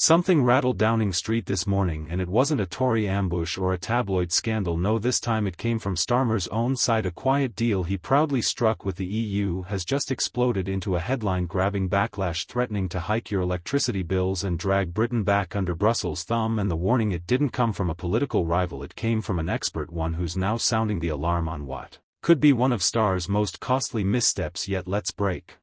Something rattled Downing Street this morning, and it wasn't a Tory ambush or a tabloid scandal. No, this time it came from Starmer's own side. A quiet deal he proudly struck with the EU has just exploded into a headline-grabbing backlash threatening to hike your electricity bills and drag Britain back under Brussels' thumb. And the warning, it didn't come from a political rival, it came from an expert, one who's now sounding the alarm on what could be one of Starmer's most costly missteps yet. Let's break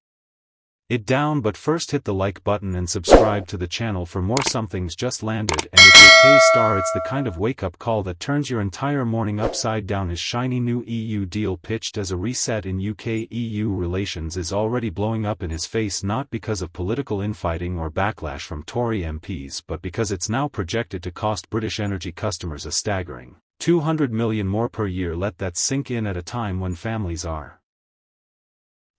it down, but first hit the like button and subscribe to the channel for more. Something's just landed, and if you're Keir Starmer, it's the kind of wake-up call that turns your entire morning upside down. His shiny new EU deal, pitched as a reset in UK-EU relations, is already blowing up in his face, not because of political infighting or backlash from Tory MPs, but because it's now projected to cost British energy customers a staggering £200 million more per year. Let that sink in at a time when families are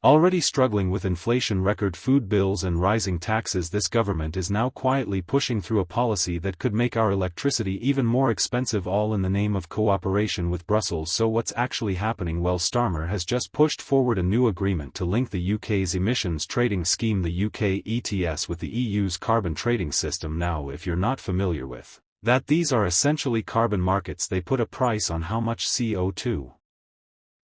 already struggling with inflation, record food bills and rising taxes. This government is now quietly pushing through a policy that could make our electricity even more expensive, all in the name of cooperation with Brussels. So what's actually happening? Well, Starmer has just pushed forward a new agreement to link the UK's emissions trading scheme, the UK ETS, with the EU's carbon trading system. Now, if you're not familiar with that, these are essentially carbon markets. They put a price on how much CO2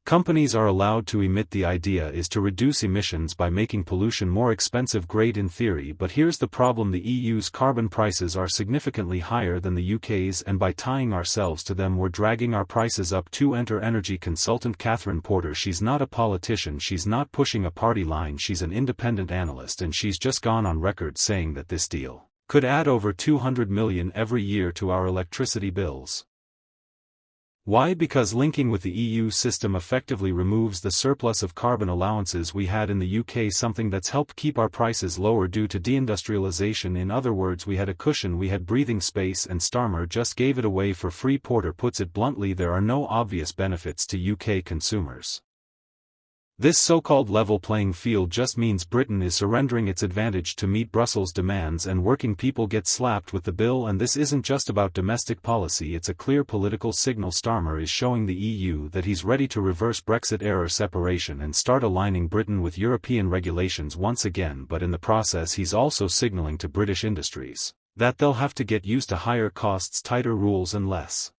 companies are allowed to emit. The idea is to reduce emissions by making pollution more expensive. Great in theory, but here's the problem: the EU's carbon prices are significantly higher than the UK's, and by tying ourselves to them we're dragging our prices up too. Enter energy consultant Catherine Porter. She's not a politician, she's not pushing a party line, she's an independent analyst, and she's just gone on record saying that this deal could add over £200 million every year to our electricity bills. Why? Because linking with the EU system effectively removes the surplus of carbon allowances we had in the UK, something that's helped keep our prices lower due to deindustrialization. In other words, we had a cushion, we had breathing space, and Starmer just gave it away for free. Porter puts it bluntly: there are no obvious benefits to UK consumers. This so-called level playing field just means Britain is surrendering its advantage to meet Brussels' demands, and working people get slapped with the bill. And this isn't just about domestic policy, it's a clear political signal. Starmer is showing the EU that he's ready to reverse Brexit-era separation and start aligning Britain with European regulations once again, but in the process he's also signaling to British industries that they'll have to get used to higher costs, tighter rules and less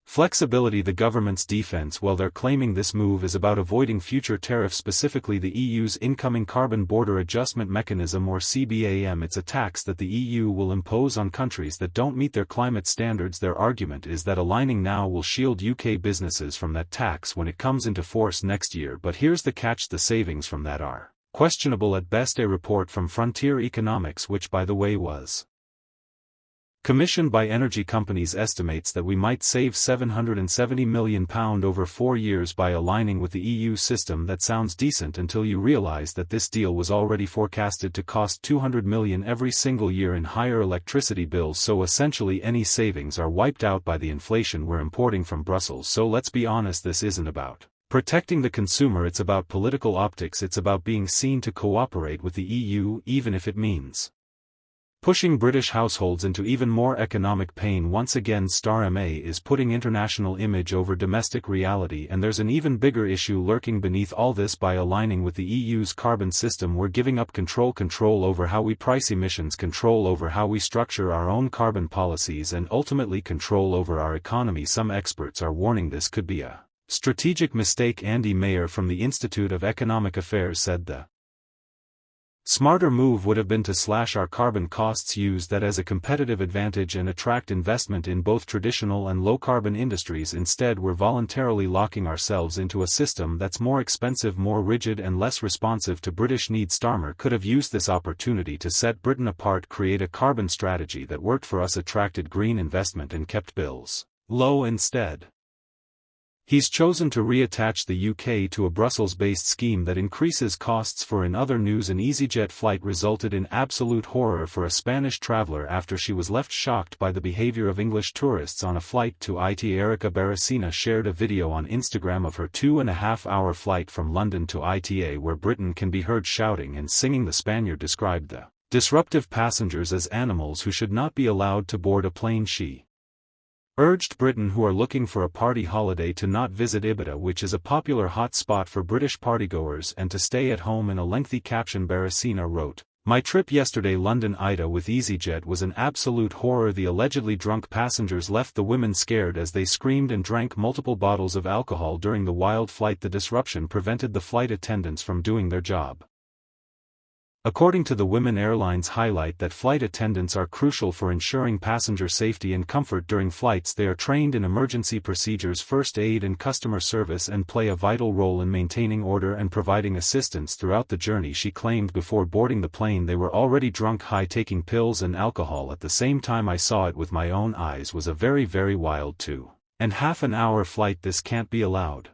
flexibility. The government's defense: well, they're claiming this move is about avoiding future tariffs, specifically the EU's incoming Carbon Border Adjustment Mechanism, or CBAM. It's a tax that the EU will impose on countries that don't meet their climate standards. Their argument is that aligning now will shield UK businesses from that tax when it comes into force next year. But here's the catch: the savings from that are questionable at best. A report from Frontier Economics, which by the way was commissioned by energy companies, estimates that we might save £770 million over 4 years by aligning with the EU system. That sounds decent until you realize that this deal was already forecasted to cost £200 million every single year in higher electricity bills. So essentially any savings are wiped out by the inflation we're importing from Brussels. So let's be honest, this isn't about protecting the consumer, it's about political optics. It's about being seen to cooperate with the EU, even if it means pushing British households into even more economic pain. Once again, Starmer is putting international image over domestic reality, and there's an even bigger issue lurking beneath all this. By aligning with the EU's carbon system, we're giving up control over how we price emissions, control over how we structure our own carbon policies, and ultimately control over our economy. Some experts are warning this could be a strategic mistake. Andy Mayer from the Institute of Economic Affairs said the smarter move would have been to slash our carbon costs, use that as a competitive advantage, and attract investment in both traditional and low-carbon industries. Instead, we're voluntarily locking ourselves into a system that's more expensive, more rigid and less responsive to British needs. Starmer could have used this opportunity to set Britain apart, create a carbon strategy that worked for us, attracted green investment and kept bills low. Instead, he's chosen to reattach the UK to a Brussels-based scheme that increases costs. For in other news, an EasyJet flight resulted in absolute horror for a Spanish traveler after she was left shocked by the behavior of English tourists on a flight to IT. Erica Baracina shared a video on Instagram of her 2.5-hour flight from London to ITA, where Britain can be heard shouting and singing. The Spaniard described the disruptive passengers as animals who should not be allowed to board a plane. She urged Britain who are looking for a party holiday to not visit Ibiza, which is a popular hot spot for British partygoers, and to stay at home. In a lengthy caption, Baracina wrote, My trip yesterday London-Ida with EasyJet was an absolute horror. The allegedly drunk passengers left the women scared as they screamed and drank multiple bottles of alcohol during the wild flight. The disruption prevented the flight attendants from doing their job. According to the women, airlines highlight that flight attendants are crucial for ensuring passenger safety and comfort during flights. They are trained in emergency procedures, first aid and customer service, and play a vital role in maintaining order and providing assistance throughout the journey. She claimed before boarding the plane they were already drunk high, taking pills and alcohol at the same time. I saw it with my own eyes. Was a very wild 2.5 hour flight. This can't be allowed.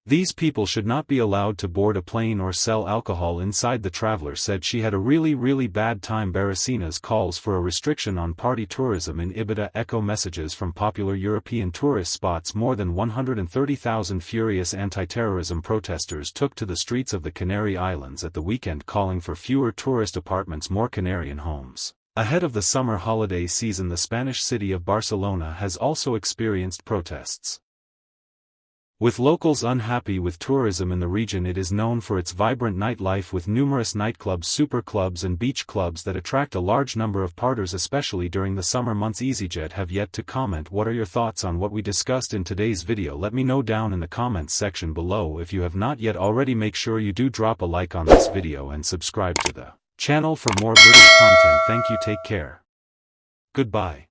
These people should not be allowed to board a plane or sell alcohol inside. The traveler said she had a really bad time. Baracina's calls for a restriction on party tourism in Ibiza echo messages from popular European tourist spots. More than 130,000 furious anti-terrorism protesters took to the streets of the Canary Islands at the weekend, calling for fewer tourist apartments, more Canarian homes. Ahead of the summer holiday season, the Spanish city of Barcelona has also experienced protests, with locals unhappy with tourism in the region. It is known for its vibrant nightlife, with numerous nightclubs, super clubs and beach clubs that attract a large number of partiers, especially during the summer months. EasyJet have yet to comment. What are your thoughts on what we discussed in today's video? Let me know down in the comments section below. If you have not yet already, make sure you do drop a like on this video and subscribe to the channel for more British content. Thank you. Take care. Goodbye.